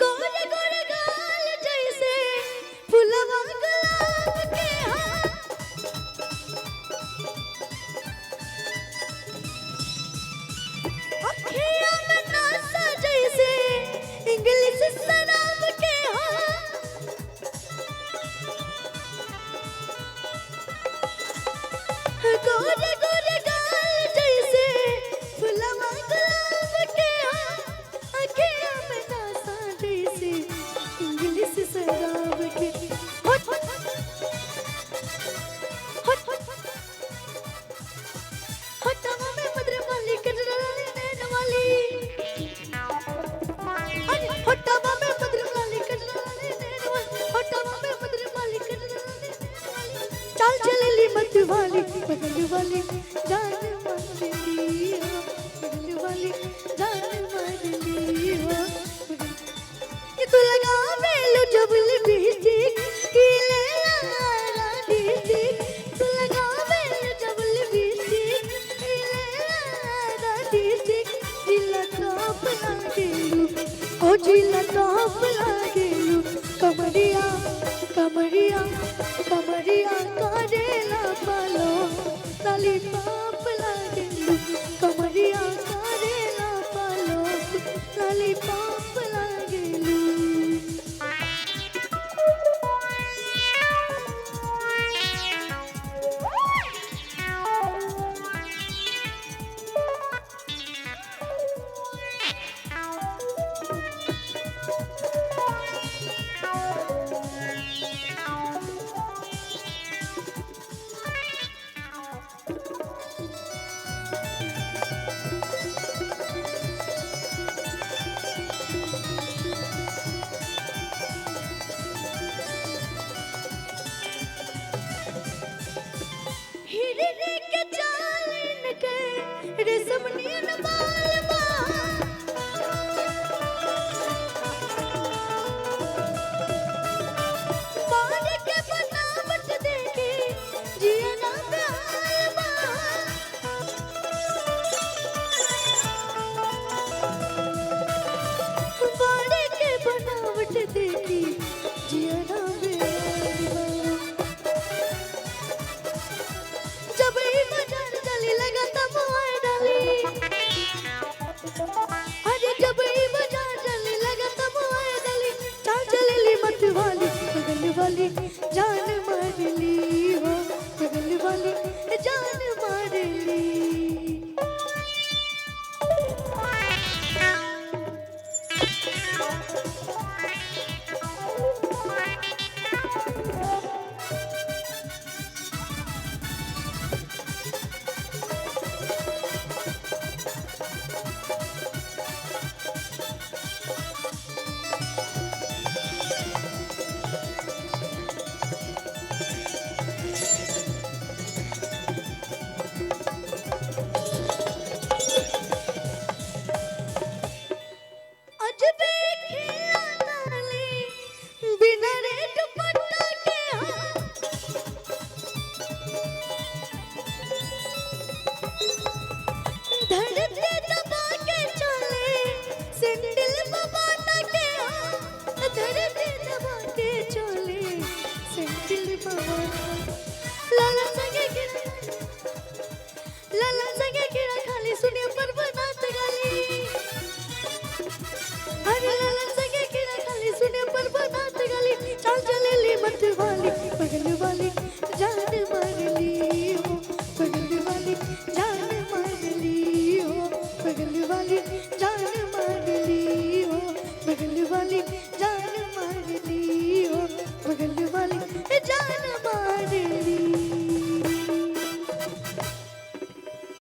गोरे गोरे गाल जैसे फुलवा गुलाब के आँखें में नासा जैसे इंग्लिश शराब के होठ होठवा में मधुर वाली कजरानी नैन वाली होठवा में मधुर वाली कजरानी नैन वाली होठवा में मधुर वाली कजरानी नैन वाली चाल चलेली मत वाली बगल वाली जान मारली हो बगल वाली जान मारली हो कि तू लगा मेलू जबल बिस्टिक कि ले लारा डिस्टिक तू लगा मेलू जबल बिस्टिक कि ले लारा डिस्टिक जिला टॉप लागेलू ओ जिला टॉप लागेलू कमरिया कमरिया कमरिया करेला पालो लॉलीपॉप लागेलू कमरिया करेला पालो लॉलीपॉप लागेलू हिरनी के चालन के रेशम नियन